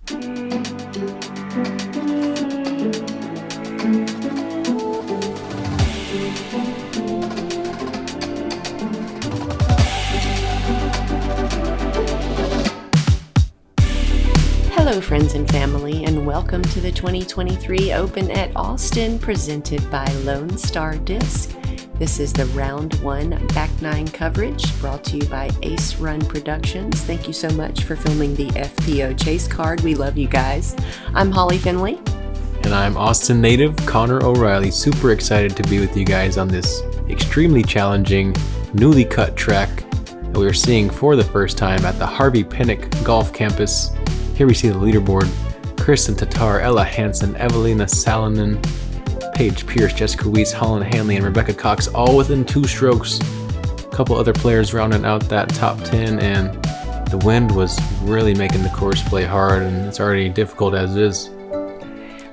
Hello friends and family, and welcome to the 2023 Open at Austin presented by Lone Star Disc. This is the round 1 back 9 coverage brought to you by Ace Run Productions. Thank you so much for filming the FPO chase card. We love you guys. I'm Holly Finley. And I'm Austin native Connor O'Reilly. Super excited to be with you guys on this extremely challenging, newly cut track that we are seeing for the first time at the Harvey Pinnock Golf Campus. Here we see the leaderboard: Kristen Tatar, Ella Hansen, Evelina Salonen, Paige Pierce, Jessica Weese, Holland Hanley, and Rebecca Cox, all within 2 strokes. A couple other players rounding out that top 10, and the wind was really making the course play hard, and it's already difficult as it is.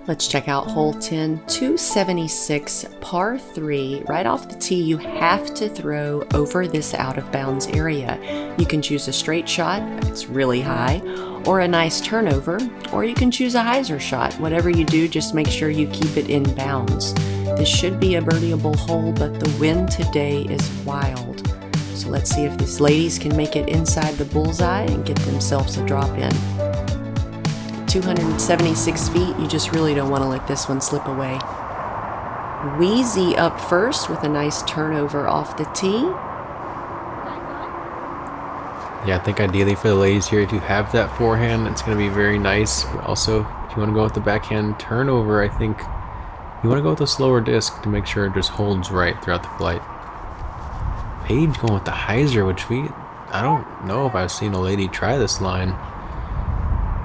Let's check out hole 10, 276, par 3. Right off the tee, you have to throw over this out of bounds area. You can choose a straight shot, it's really high, or a nice turnover, or you can choose a hyzer shot. Whatever you do, just make sure you keep it in bounds. This should be a birdieable hole, but the wind today is wild. So let's see if these ladies can make it inside the bullseye and get themselves a drop in. 276 feet, you just really don't want to let this one slip away. Weese up first with a nice turnover off the tee. Yeah, I think ideally for the ladies here, if you have that forehand, it's going to be very nice. But also, if you want to go with the backhand turnover, I think you want to go with a slower disc to make sure it just holds right throughout the flight. Paige going with the hyzer, which I don't know if I've seen a lady try this line.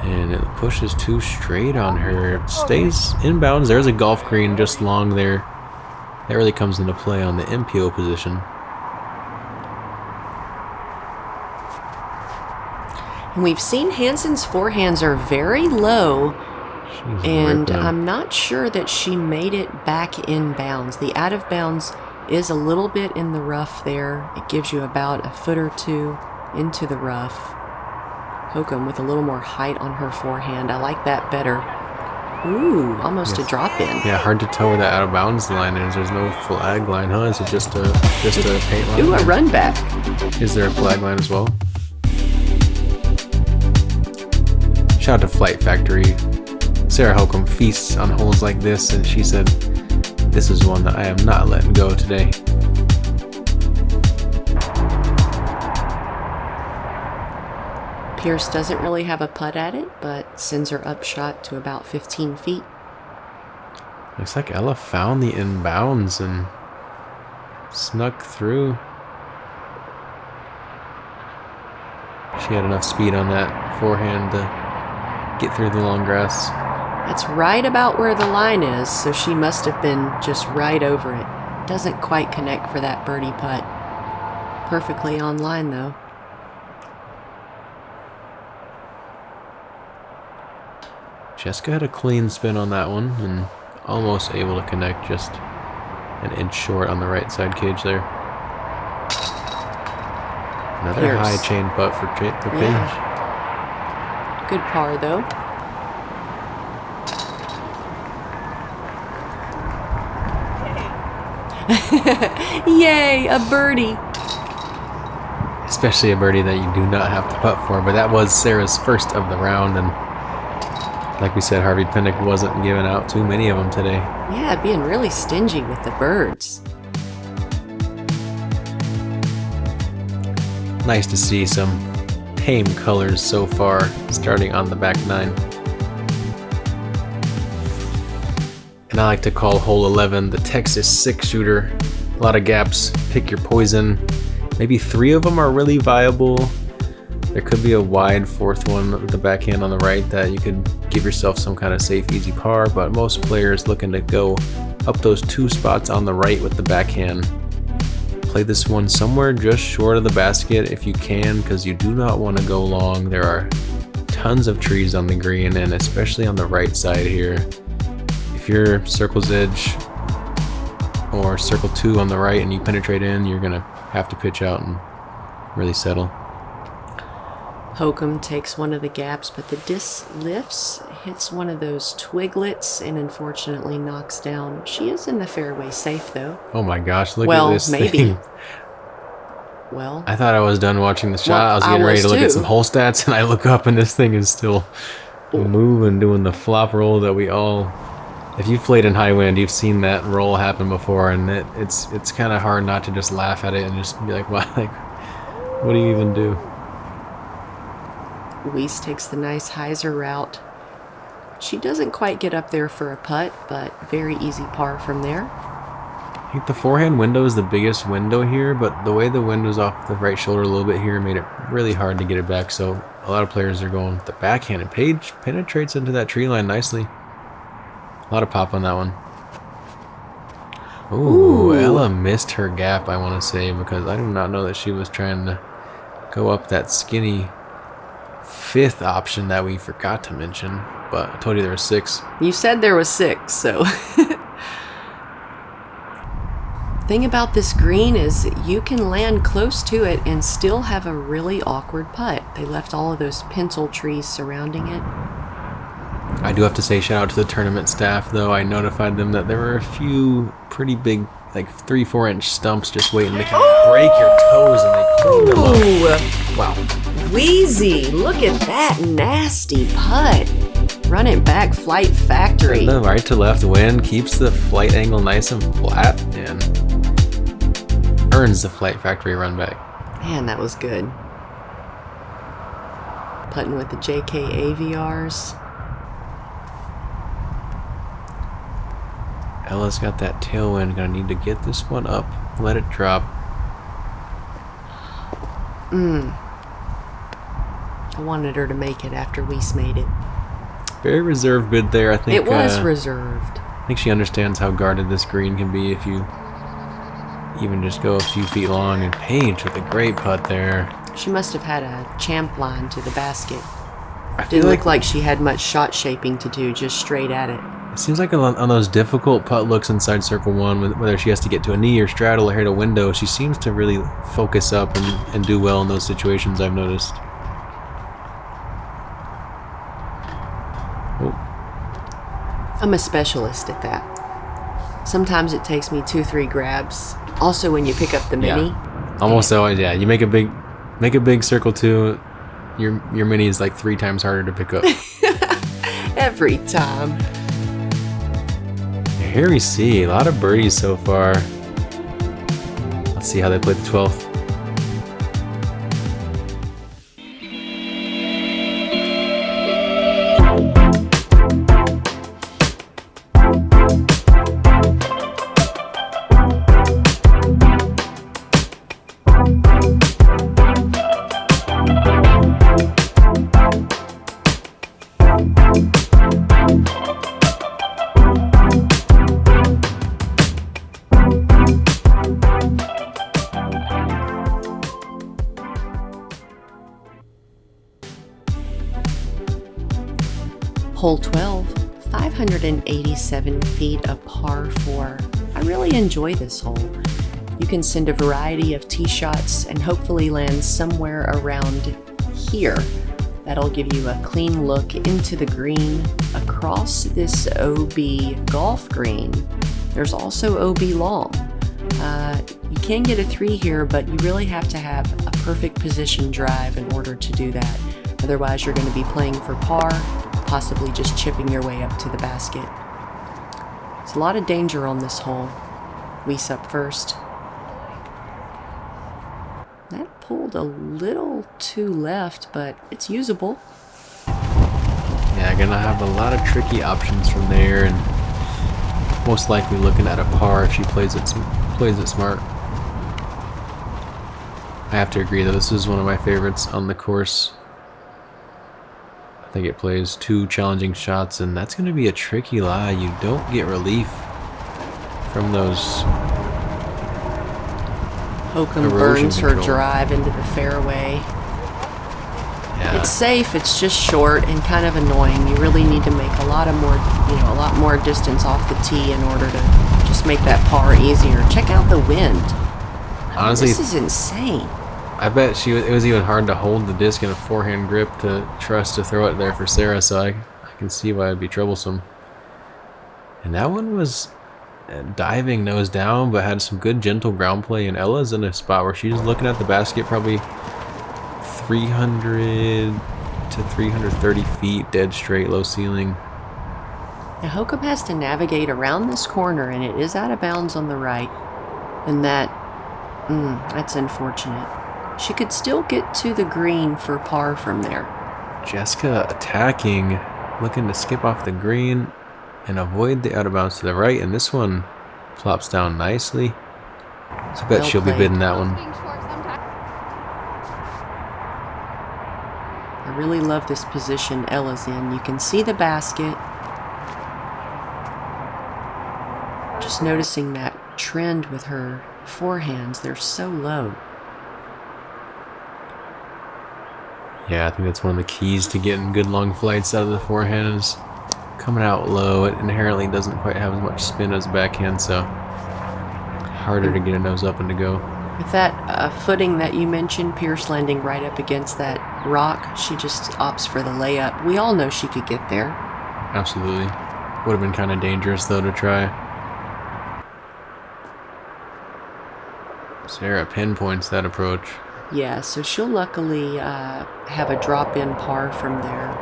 And it pushes too straight on her. It stays inbounds. There's a golf green just long there. That really comes into play on the MPO position. And we've seen Hansen's forehands are very low, and I'm not sure that she made it back in bounds. The out of bounds is a little bit in the rough there. It gives you about a foot or two into the rough. Hokom with a little more height on her forehand. I like that better. Ooh, almost a drop in. Yeah, hard to tell where that out of bounds line is. There's no flag line, huh? Is it just a paint line? Ooh, a run back. Is there a flag line as well? Shout out to Flight Factory. Sarah Hokom feasts on holes like this, and she said, "This is one that I am not letting go today." Pierce doesn't really have a putt at it, but sends her upshot to about 15 feet. Looks like Ella found the inbounds and snuck through. She had enough speed on that forehand to get through the long grass. That's right about where the line is, so she must have been just right over it. Doesn't quite connect for that birdie putt. Perfectly on line, though. Jessica had a clean spin on that one and almost able to connect, just an inch short on the right side cage there. Another Pierce. high chain putt for Paige. Yeah. Good par, though. Yay, a birdie. Especially a birdie that you do not have to putt for, but that was Sarah's first of the round, and like we said, Harvey Pinnock wasn't giving out too many of them today. Yeah, being really stingy with the birds. Nice to see some tame colors so far, starting on the back 9. And I like to call hole 11 the Texas 6-shooter. A lot of gaps, pick your poison. Maybe 3 of them are really viable. There could be a wide 4th one with the backhand on the right that you could give yourself some kind of safe, easy par, but most players looking to go up those 2 spots on the right with the backhand. Play this one somewhere just short of the basket if you can, because you do not want to go long. There are tons of trees on the green, and especially on the right side here. If you're circle's edge or circle 2 on the right and you penetrate in, you're going to have to pitch out and really settle. Hokom takes one of the gaps, but the disc lifts, hits one of those twiglets, and unfortunately knocks down. She is in the fairway safe, though. Oh my gosh, look well, at this maybe. thing. Well, I thought I was done watching the shot. Well, I was getting ready to look too. at some hole stats, and I look up, and this thing is still moving, doing the flop roll that we all... If you've played in high wind, you've seen that roll happen before, and it's kind of hard not to just laugh at it and just be like, "What? Like, what do you even do?" Weese takes the nice hyzer route. She doesn't quite get up there for a putt, but very easy par from there. I think the forehand window is the biggest window here, but the way the window's off the right shoulder a little bit here made it really hard to get it back, so a lot of players are going with the backhand, and Paige penetrates into that tree line nicely. A lot of pop on that one. Ooh, Ella missed her gap, I want to say, because I do not know that she was trying to go up that skinny fifth option that we forgot to mention, but I told you there was 6. You said there was 6, so... Thing about this green is you can land close to it and still have a really awkward putt. They left all of those pencil trees surrounding it. I do have to say shout out to the tournament staff, though. I notified them that there were a few pretty big, like 3-4 inch stumps just waiting to kind of break your toes, and they cleaned them up. Wow. Weezy, look at that nasty putt. Run it back, Flight Factory. And the right to left wind keeps the flight angle nice and flat and earns the Flight Factory run back. Man, that was good. Putting with the JK AVRs. Ella's got that tailwind. Gonna need to get this one up. Let it drop. I wanted her to make it after Weese made it. Very reserved bid there. I think It was reserved. I think she understands how guarded this green can be if you even just go a few feet long. And Paige with a great putt there. She must have had a champ line to the basket. I feel Didn't look like she had much shot shaping to do, just straight at it. It seems like on those difficult putt looks inside circle 1, whether she has to get to a knee or straddle or hit a window, she seems to really focus up and do well in those situations, I've noticed. Oh. I'm a specialist at that. Sometimes it takes me 2-3 grabs. Also, when you pick up the mini. Yeah. Almost always, yeah. You make a big circle 2, your mini is like 3 times harder to pick up. Every time. Here we see a lot of birdies so far. Let's see how they play the 12th. Hole 12, 587 feet of par 4. I really enjoy this hole. You can send a variety of tee shots and hopefully land somewhere around here. That'll give you a clean look into the green across this OB golf green. There's also OB long. You can get a 3 here, but you really have to have a perfect position drive in order to do that. Otherwise, you're going to be playing for par, possibly just chipping your way up to the basket. There's a lot of danger on this hole. Weese up first. That pulled a little too left, but it's usable. Yeah, gonna have a lot of tricky options from there, and most likely looking at a par if she plays it smart. I have to agree though, this is one of my favorites on the course. I think it plays 2 challenging shots, and that's going to be a tricky lie. You don't get relief from those. Hokom burns her drive into the fairway. Yeah. It's safe, it's just short and kind of annoying. You really need to make a lot more distance off the tee in order to just make that par easier. Check out the wind. Honestly, this is insane. I bet it was even hard to hold the disc in a forehand grip to trust to throw it there for Sarah, so I can see why it'd be troublesome. And that one was diving nose down, but had some good gentle ground play, and Ella's in a spot where she's looking at the basket probably 300 to 330 feet, dead straight, low ceiling. Now Hokom has to navigate around this corner, and it is out of bounds on the right. And that's unfortunate. She could still get to the green for par from there. Jessica attacking, looking to skip off the green and avoid the out of bounds to the right, and this one flops down nicely. So I bet she'll be bidding that one. I really love this position Ella's in. You can see the basket. Just noticing that trend with her forehands, they're so low. Yeah, I think that's one of the keys to getting good long flights out of the forehand is coming out low. It inherently doesn't quite have as much spin as a backhand, so harder to get a nose up and to go. With that footing that you mentioned, Pierce landing right up against that rock, she just opts for the layup. We all know she could get there. Absolutely. Would have been kind of dangerous, though, to try. Sarah pinpoints that approach. Yeah, so she'll luckily have a drop-in par from there.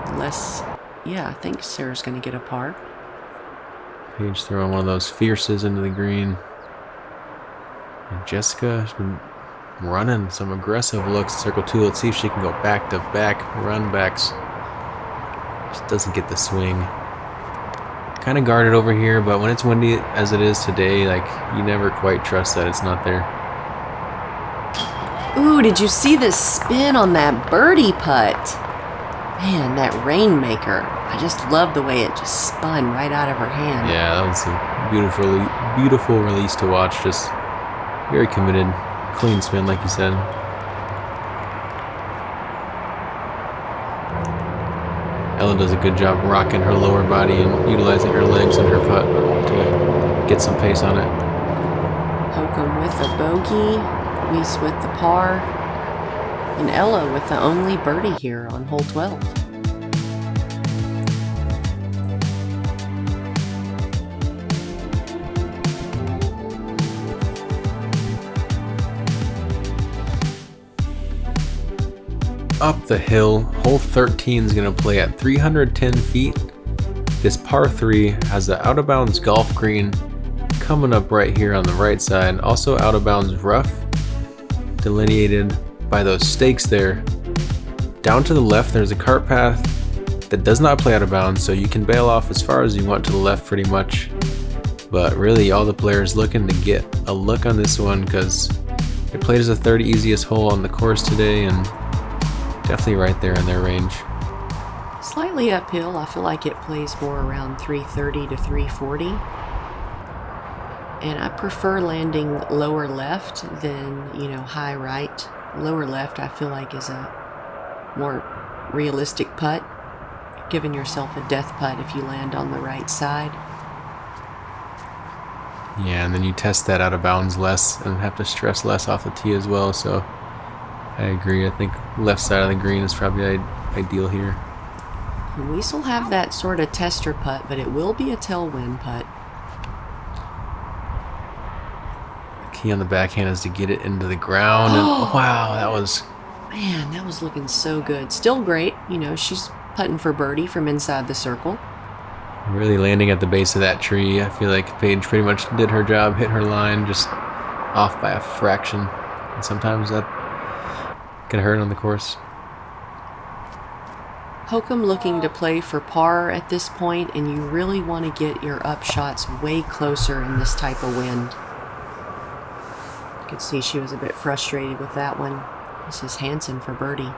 Unless, yeah, I think Sarah's going to get a par. Paige throwing one of those fierces into the green. And Jessica has been running some aggressive looks. Circle 2, let's see if she can go back-to-back run backs. Just doesn't get the swing. Kind of guarded over here, but when it's windy as it is today, like, you never quite trust that it's not there. Ooh, did you see the spin on that birdie putt? Man, that rainmaker. I just love the way it just spun right out of her hand. Yeah, that was a beautiful release to watch. Just very committed, clean spin, like you said. Ella does a good job rocking her lower body and utilizing her legs and her putt to get some pace on it. Hokom with a bogey, Weese with the par, and Ella with the only birdie here on hole 12. Up the hill, hole 13 is going to play at 310 feet. This par 3 has the out of bounds golf green coming up right here on the right side. Also out of bounds rough, delineated by those stakes there. Down to the left, there's a cart path that does not play out of bounds, so you can bail off as far as you want to the left pretty much. But really, all the players looking to get a look on this one because it played as the third easiest hole on the course today, and definitely right there in their range. Slightly uphill. I feel like it plays more around 330 to 340. And I prefer landing lower left than, high right. Lower left I feel like is a more realistic putt. You're giving yourself a death putt if you land on the right side. Yeah, and then you test that out of bounds less and have to stress less off the tee as well, so I agree. I think left side of the green is probably ideal here. Weese will have that sort of tester putt, but it will be a tailwind putt. The key on the backhand is to get it into the ground. And wow, that was... Man, that was looking so good. Still great. She's putting for birdie from inside the circle. Really landing at the base of that tree. I feel like Paige pretty much did her job, hit her line, just off by a fraction. And sometimes that can hurt on the course. Hokom looking to play for par at this point, and you really want to get your up shots way closer in this type of wind. You could see she was a bit frustrated with that one. This is Hansen for birdie.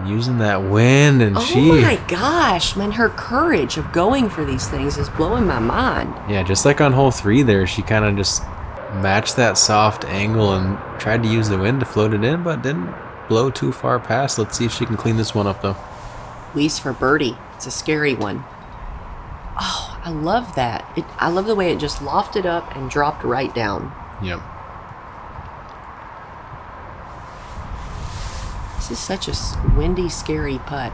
Using that wind, and Oh my gosh, man, her courage of going for these things is blowing my mind. Yeah, just like on hole 3 there, she kind of just matched that soft angle and tried to use the wind to float it in, but didn't blow too far past. Let's see if she can clean this one up, though. Weese for birdie. It's a scary one. Oh, I love that. I love the way it just lofted up and dropped right down. Yep. This is such a windy, scary putt.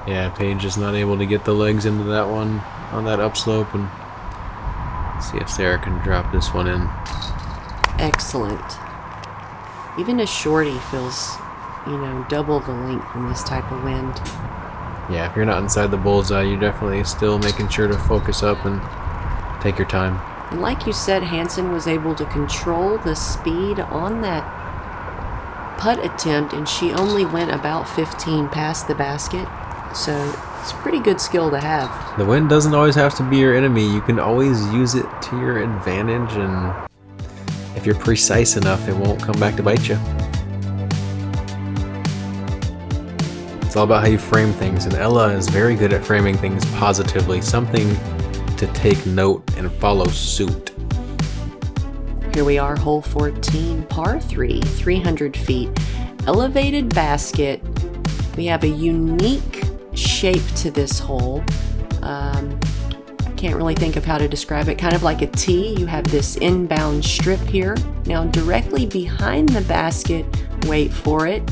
Yeah, Paige is not able to get the legs into that one on that upslope, and see if Sarah can drop this one in. Excellent. Even a shorty feels, double the length in this type of wind. Yeah, if you're not inside the bullseye, you're definitely still making sure to focus up and take your time. And like you said, Hansen was able to control the speed on that putt attempt, and she only went about 15 past the basket. So it's a pretty good skill to have. The wind doesn't always have to be your enemy. You can always use it to your advantage, and if you're precise enough, it won't come back to bite you. It's all about how you frame things, and Ella is very good at framing things positively, something to take note and follow suit. Here we are, hole 14, par 3, 300 feet, elevated basket. We have a unique shape to this hole. I can't really think of how to describe it. Kind of like a T. You have this inbound strip here. Now directly behind the basket, wait for it.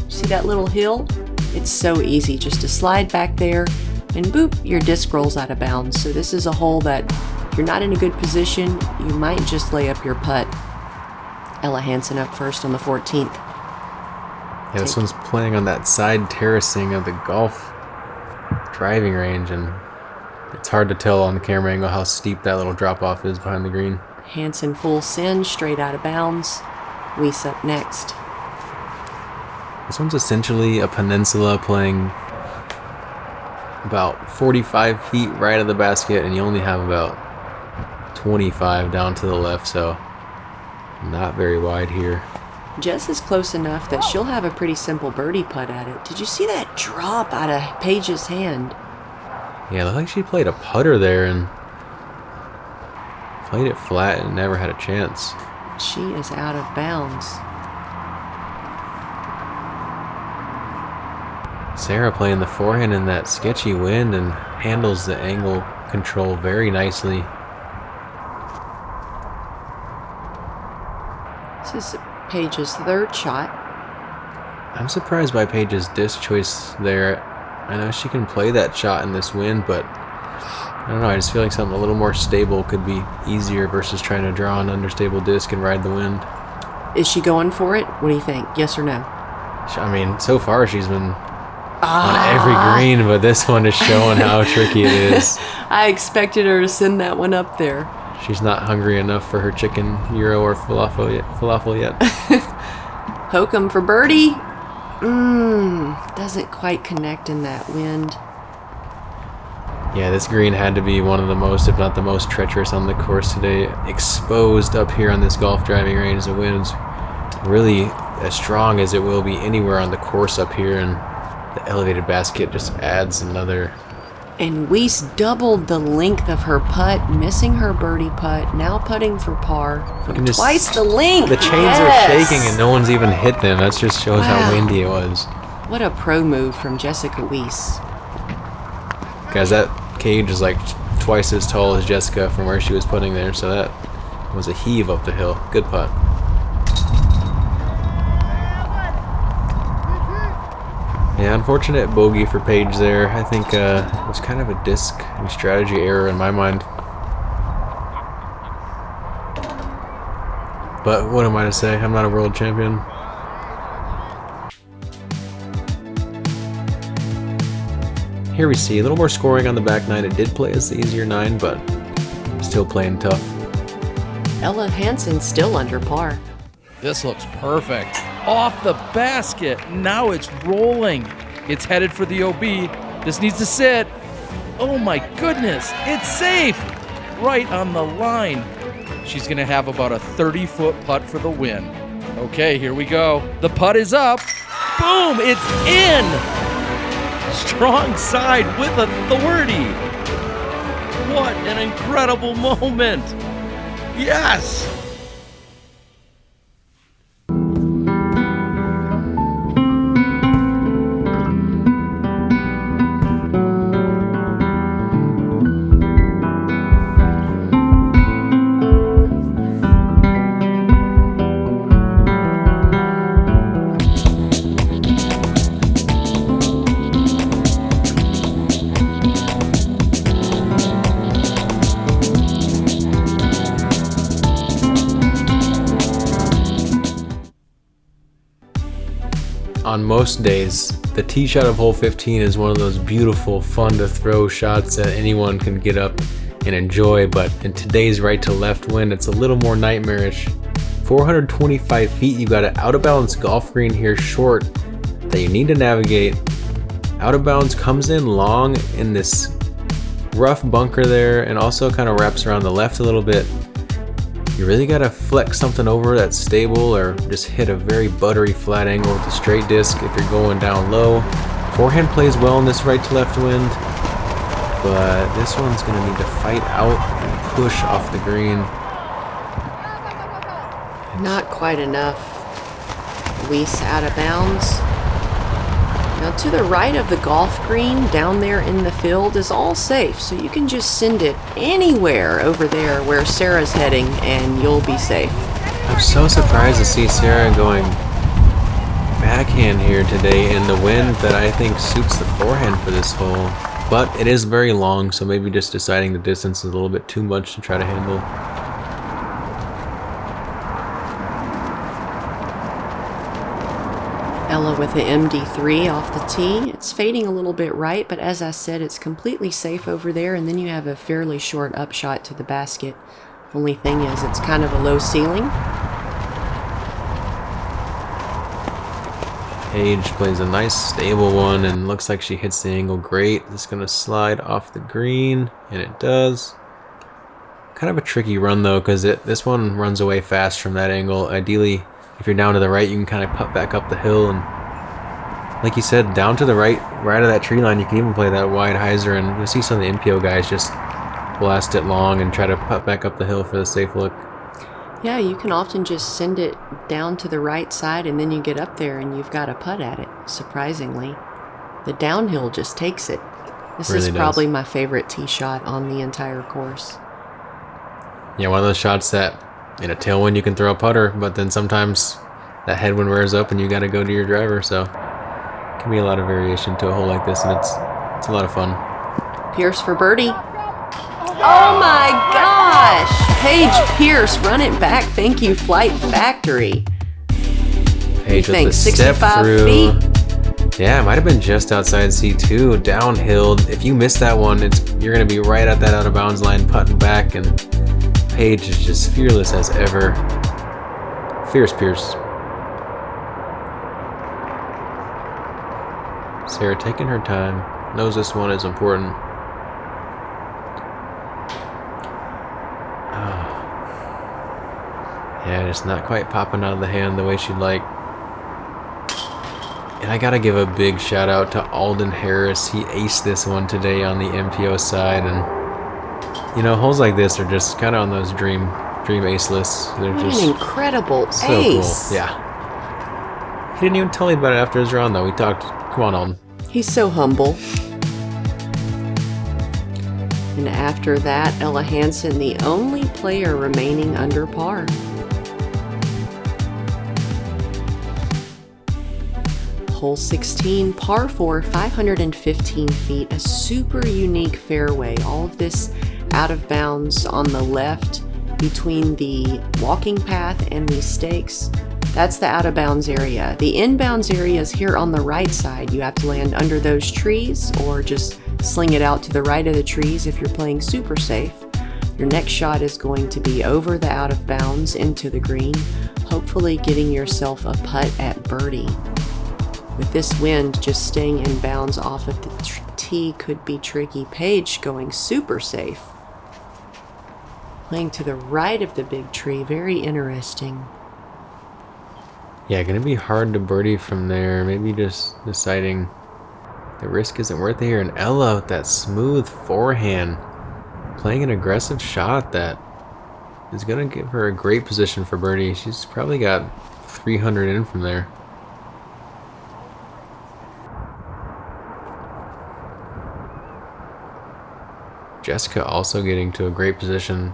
See that little hill? It's so easy just to slide back there and boop, your disc rolls out of bounds. So this is a hole that if you're not in a good position, you might just lay up your putt. Ella Hansen up first on the 14th. Yeah, this one's playing on that side terracing of the golf driving range, and it's hard to tell on the camera angle how steep that little drop off is behind the green. Hansen full send, straight out of bounds. Weese up next. This one's essentially a peninsula playing about 45 feet right of the basket, and you only have about 25 down to the left, so not very wide here. Jess is close enough that she'll have a pretty simple birdie putt at it. Did you see that drop out of Paige's hand? Yeah, it looked like she played a putter there and played it flat and never had a chance. She is out of bounds. Sarah playing the forehand in that sketchy wind and handles the angle control very nicely. This is Paige's third shot. I'm surprised by Paige's disc choice there. I know she can play that shot in this wind, but I don't know, I just feel like something a little more stable could be easier versus trying to draw an understable disc and ride the wind. Is she going for it? What do you think? Yes or no? I mean, so far she's been on every green, but this one is showing how tricky it is. I expected her to send that one up there. She's not hungry enough for her chicken, gyro, or falafel yet. Hokom for birdie. Doesn't quite connect in that wind. Yeah, this green had to be one of the most, if not the most treacherous on the course today. Exposed up here on this golf driving range. The wind's really as strong as it will be anywhere on the course up here, and the elevated basket just adds another. And Weese doubled the length of her putt, missing her birdie putt, now putting for par from twice the length. The chains are shaking and no one's even hit them. That just shows how windy it was. What a pro move from Jessica Weese. Guys, that cage is like twice as tall as Jessica from where she was putting there, so that was a heave up the hill. Good putt. Yeah, unfortunate bogey for Paige there. I think it was kind of a disc and strategy error in my mind. But what am I to say? I'm not a world champion. Here we see a little more scoring on the back nine. It did play as the easier 9, but still playing tough. Ella Hansen still under par. This looks perfect. Off the basket. Now it's rolling. It's headed for the OB. This needs to sit. Oh my goodness. It's safe. Right on the line. She's going to have about a 30-foot putt for the win. Okay, here we go. The putt is up. Boom. It's in. Strong side with authority. What an incredible moment. Yes. on most days, the tee shot of hole 15 is one of those beautiful, fun to throw shots that anyone can get up and enjoy, but in today's right to left wind, it's a little more nightmarish. 425 feet, you got an out of bounds golf green here short that you need to navigate. Out of bounds comes in long in this rough bunker there and also kind of wraps around the left a little bit. You really gotta flex something over that's stable or just hit a very buttery flat angle with a straight disc if you're going down low. Forehand plays well in this right to left wind, but this one's gonna need to fight out and push off the green. Not quite enough. Weese out of bounds. Now to the right of the golf green down there in the field is all safe, so you can just send it anywhere over there where Sarah's heading and you'll be safe. I'm so surprised to see Sarah going backhand here today in the wind that I think suits the forehand for this hole. But it is very long, so maybe just deciding the distance is a little bit too much to try to handle. Ella with the MD3 off the tee. It's fading a little bit right, but as I said, it's completely safe over there, and then you have a fairly short upshot to the basket. Only thing is, it's kind of a low ceiling. Paige plays a nice stable one and looks like she hits the angle great. It's gonna slide off the green, and it does. Kind of a tricky run though, because this one runs away fast from that angle. Ideally, if you're down to the right, you can kind of putt back up the hill, and like you said, down to the right of that tree line, you can even play that wide hyzer, and you'll see some of the MPO guys just blast it long and try to putt back up the hill for the safe look. Yeah, you can often just send it down to the right side, and then you get up there and you've got a putt at it, surprisingly. The downhill just takes it. This Really is does. probably my favorite tee shot on the entire course. Yeah, one of those shots that in a tailwind you can throw a putter, but then sometimes that headwind wears up and you got to go to your driver, so it can be a lot of variation to a hole like this, and it's a lot of fun. Pierce for birdie. Oh my gosh! Paige Pierce, run it back. Thank you, Flight Factory. Paige think, with the 65 step through. feet? Yeah, it might have been just outside C2, downhill. If you miss that one, you're going to be right at that out of bounds line putting back, and Paige is just fearless as ever. Fierce Pierce. Sarah taking her time, knows this one is important. Yeah, just not quite popping out of the hand the way she'd like. And I gotta give a big shout out to Alden Harris. He aced this one today on the MPO side, and you know, holes like this are just kind of on those dream ace lists. They're What just an incredible so ace. cool. Yeah. He didn't even tell me about it after his round though. We talked. Come on, Alden. He's so humble. And after that, Ella Hansen, the only player remaining under par. Hole 16, par 4, 515 feet, a super unique fairway. All of this out of bounds on the left between the walking path and the stakes. That's the out of bounds area. The inbounds area is here on the right side. You have to land under those trees or just sling it out to the right of the trees if you're playing super safe. Your next shot is going to be over the out of bounds into the green, hopefully getting yourself a putt at birdie. With this wind, just staying in bounds off of the tee could be tricky. Paige going super safe. Playing to the right of the big tree, very interesting. Yeah, gonna be hard to birdie from there. Maybe just deciding the risk isn't worth it here. And Ella with that smooth forehand, playing an aggressive shot that is gonna give her a great position for birdie. She's probably got 300 in from there. Jessica also getting to a great position.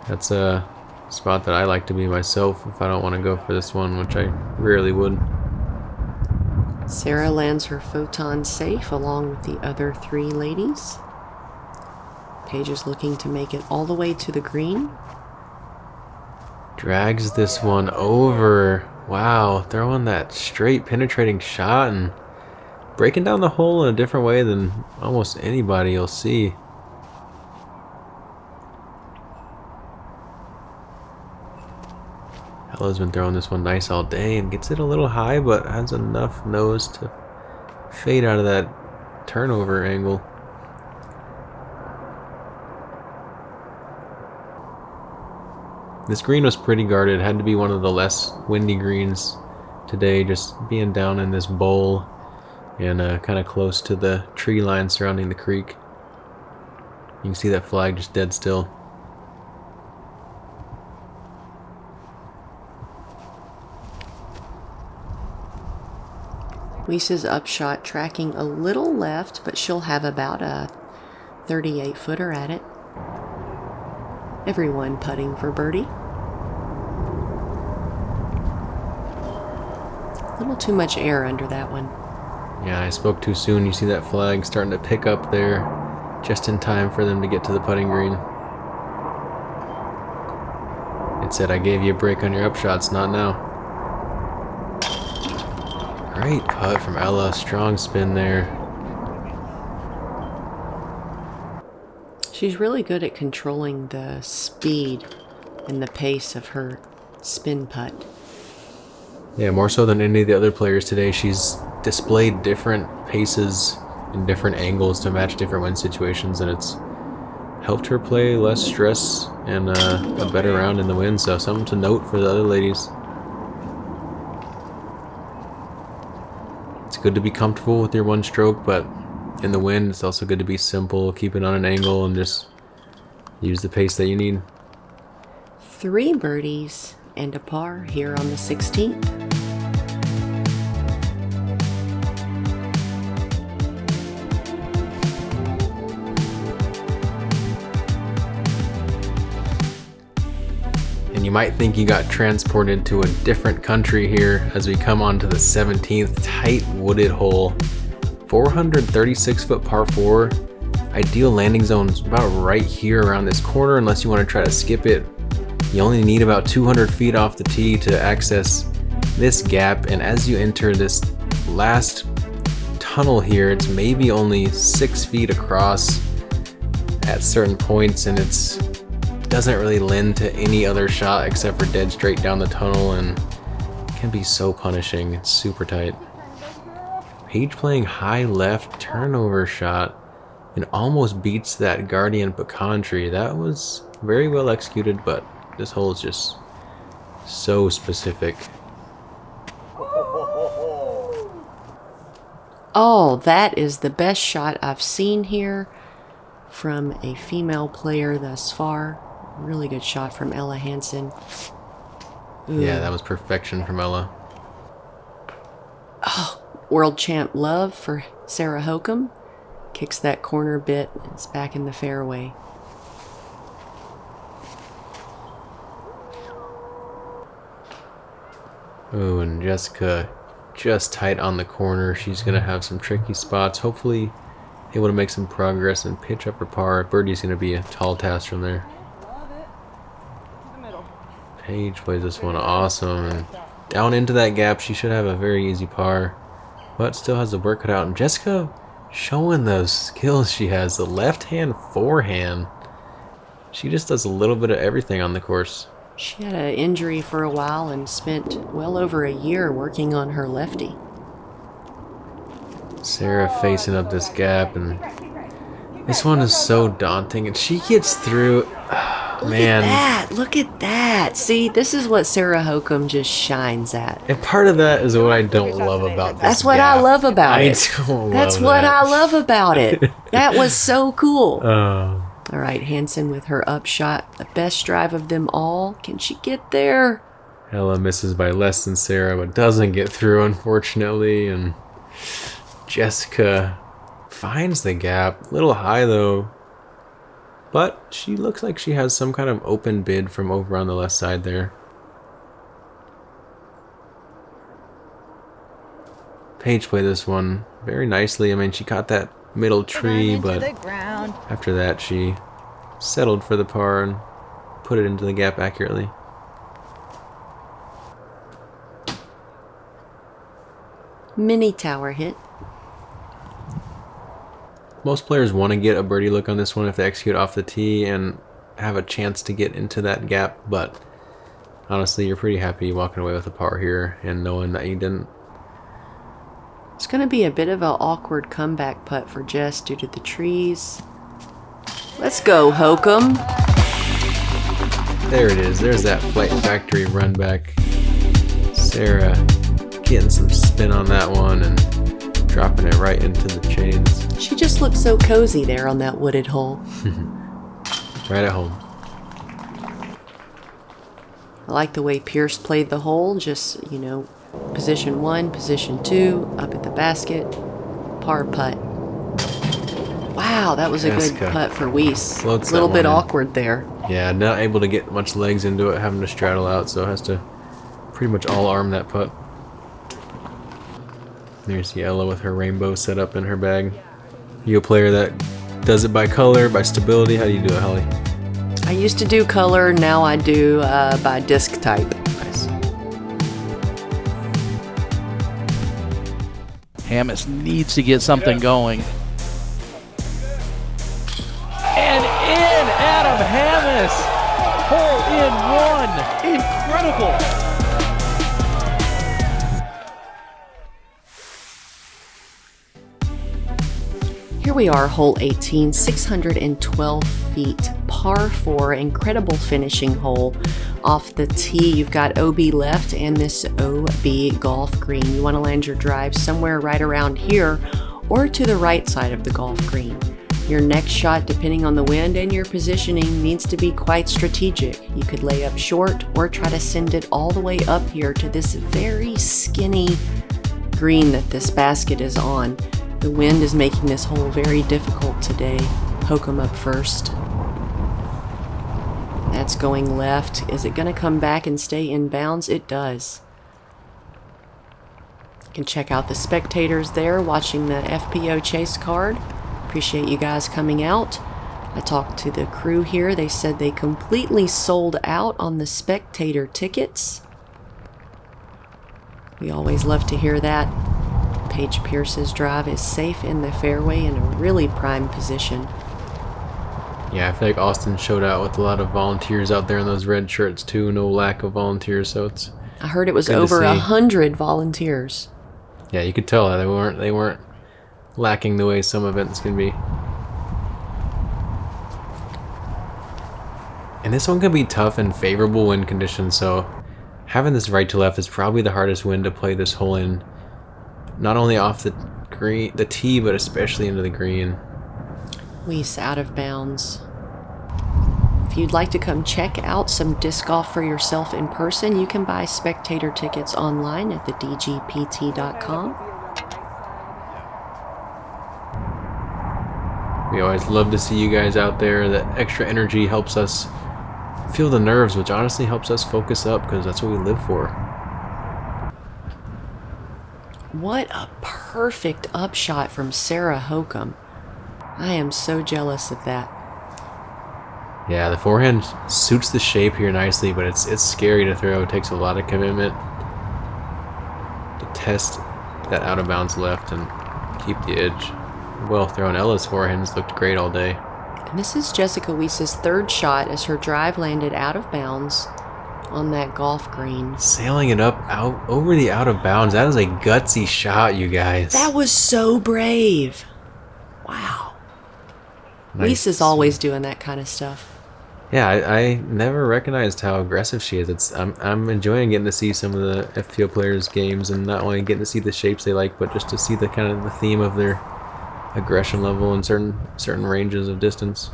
That's a spot that I like to be myself if I don't want to go for this one, which I rarely would. Sarah lands her photon safe along with the other three ladies. Paige is looking to make it all the way to the green. Drags this one over. Wow, throwing that straight penetrating shot and breaking down the hole in a different way than almost anybody you'll see. Ella's been throwing this one nice all day and gets it a little high, but has enough nose to fade out of that turnover angle. This green was pretty guarded. Had to be one of the less windy greens today, just being down in this bowl and kind of close to the tree line surrounding the creek. You can see that flag just dead still. Weese's upshot tracking a little left, but she'll have about a 38-footer at it. Everyone putting for birdie. A little too much air under that one. Yeah, I spoke too soon. You see that flag starting to pick up there just in time for them to get to the putting green. It said, I gave you a break on your upshots, not now. Great putt from Ella. Strong spin there. She's really good at controlling the speed and the pace of her spin putt. Yeah, more so than any of the other players today. She's displayed different paces and different angles to match different wind situations, and it's helped her play less stress and a better round in the wind. So something to note for the other ladies. It's good to be comfortable with your one stroke, but in the wind it's also good to be simple, keep it on an angle, and just use the pace that you need. 3 birdies and a par here on the 16th. And you might think you got transported to a different country here as we come on to the 17th tight wooded hole. 436-foot par 4. Ideal landing zone is about right here around this corner unless you want to try to skip it. You only need about 200 feet off the tee to access this gap, and as you enter this last tunnel here, it's maybe only 6 feet across at certain points, and it doesn't really lend to any other shot except for dead straight down the tunnel, and it can be so punishing. It's super tight. Paige playing high left turnover shot and almost beats that Guardian pecan tree. That was very well executed, but this hole is just so specific. Oh, that is the best shot I've seen here from a female player thus far. Really good shot from Ella Hansen. Ooh. Yeah, that was perfection from Ella. Oh, world champ love for Sarah Hokom. Kicks that corner bit. It's back in the fairway. Oh, and Jessica just tight on the corner. She's going to have some tricky spots. Hopefully able to make some progress and pitch up her par. Birdie's going to be a tall task from there. Paige plays this one awesome. And down into that gap, she should have a very easy par. But still has the work cut out. And Jessica showing those skills she has. The left hand forehand. She just does a little bit of everything on the course. She had an injury for a while and spent well over a year working on her lefty. Sarah facing up this gap, and this one is so daunting, and she gets through. Man, Look at that. See, this is what Sarah Hokom just shines at. and part of that is what I don't love about this. That's what I love about it. That's what I love about it. That was so cool. Oh. All right, Hansen with her upshot, the best drive of them all. Can she get there? Ella misses by less than Sarah, but doesn't get through, unfortunately. And Jessica finds the gap. A little high, though. But she looks like she has some kind of open bid from over on the left side there. Paige played this one very nicely. I mean, she caught that middle tree, but after that she settled for the par and put it into the gap accurately. Mini tower hit. Most players want to get a birdie look on this one if they execute off the tee and have a chance to get into that gap, but honestly, you're pretty happy walking away with a par here and knowing that you didn't. It's going to be a bit of an awkward comeback putt for Jess due to the trees. Let's go, Hokom. There it is. There's that Flight Factory run back. Sarah getting some spin on that one and dropping it right into the chains. She just looks so cozy there on that wooded hole. Right at home. I like the way Pierce played the hole. Just, you know, position 1, position 2, up at the basket, par putt. Wow, that was a good putt for Weese. A little bit awkward there. Yeah, not able to get much legs into it, having to straddle out, so has to pretty much all arm that putt. There's Ella with her rainbow set up in her bag. You a player that does it by color, by stability? How do you do it, Holly? I used to do color, now I do by disc type. Nice. Hamas needs to get something going. And in, Adam Hamas! Hole in one! Incredible! Here we are, hole 18, 612 feet, par 4, incredible finishing hole. Off the tee, you've got OB left and this OB golf green. You want to land your drive somewhere right around here or to the right side of the golf green. Your next shot, depending on the wind and your positioning, needs to be quite strategic. You could lay up short or try to send it all the way up here to this very skinny green that this basket is on. The wind is making this hole very difficult today. Hokom up first. That's going left. Is it going to come back and stay in bounds? It does. You can check out the spectators there watching the FPO chase card. Appreciate you guys coming out. I talked to the crew here. They said they completely sold out on the spectator tickets. We always love to hear that. Paige Pierce's drive is safe in the fairway in a really prime position. Yeah, I feel like Austin showed out with a lot of volunteers out there in those red shirts too. No lack of volunteers, so it's. I heard it was over 100 volunteers. Yeah, you could tell that they weren't lacking the way some events can be. And this one can be tough in favorable wind conditions, so having this right to left is probably the hardest wind to play this hole in. Not only off the green, the tee, but especially into the green. Weese out of bounds. If you'd like to come check out some disc golf for yourself in person, you can buy spectator tickets online at the DGPT.com. We always love to see you guys out there. That extra energy helps us feel the nerves, which honestly helps us focus up because that's what we live for. What a perfect upshot from Sarah Hokom. I am so jealous of that. Yeah, the forehand suits the shape here nicely, but it's scary to throw. It takes a lot of commitment to test that out of bounds left and keep the edge. Well thrown. Ella's forehands looked great all day. And this is Jessica Weese's third shot as her drive landed out of bounds on that golf green. Sailing it up out over the out of bounds. That is a gutsy shot, you guys. That was so brave. Wow. Nice. Weese is always doing that kind of stuff. Yeah, I never recognized how aggressive she is. I'm enjoying getting to see some of the FPO players' games and not only getting to see the shapes they like, but just to see the kind of the theme of their aggression level in certain ranges of distance.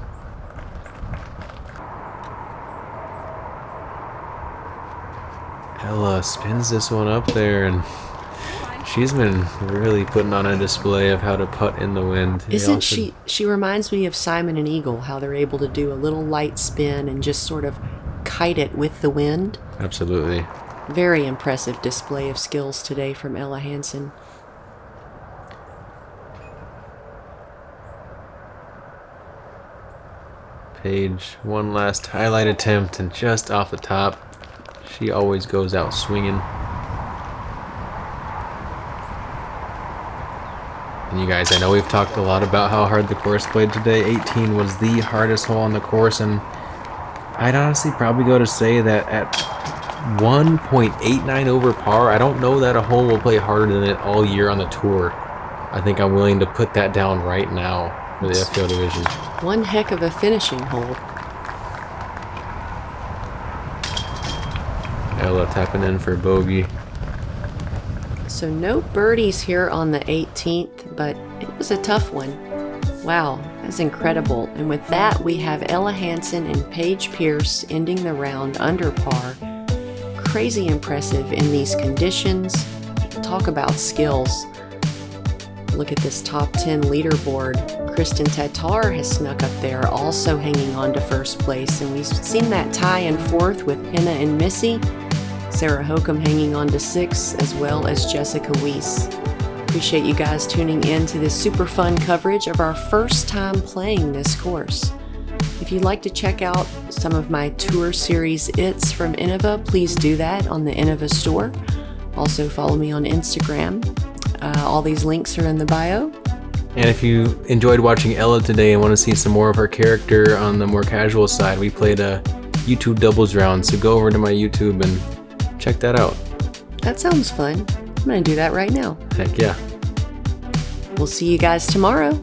Ella spins this one up there, and she's been really putting on a display of how to putt in the wind. Isn't she? She reminds me of Simon and Eagle, how they're able to do a little light spin and just sort of kite it with the wind. Absolutely. Very impressive display of skills today from Ella Hansen. Paige, one last highlight attempt, and just off the top. She always goes out swinging. And you guys, I know we've talked a lot about how hard the course played today. 18 was the hardest hole on the course, and I'd honestly probably go to say that at 1.89 over par, I don't know that a hole will play harder than it all year on the tour. I think I'm willing to put that down right now for the FPO division. One heck of a finishing hole. Ella tapping in for bogey. So no birdies here on the 18th, but it was a tough one. Wow, that's incredible. And with that, we have Ella Hansen and Paige Pierce ending the round under par. Crazy impressive in these conditions. Talk about skills. Look at this top 10 leaderboard. Kristen Tatar has snuck up there, also hanging on to first place. And we've seen that tie and fourth with Henna and Missy. Sarah Hokom hanging on to 6, as well as Jessica Weese. Appreciate you guys tuning in to this super fun coverage of our first time playing this course. If you'd like to check out some of my tour series its from Innova, please do that on the Innova store. Also follow me on Instagram. All these links are in the bio. And if you enjoyed watching Ella today and want to see some more of her character on the more casual side, we played a YouTube doubles round, so go over to my YouTube and check that out. That sounds fun. I'm going to do that right now. Heck yeah. We'll see you guys tomorrow.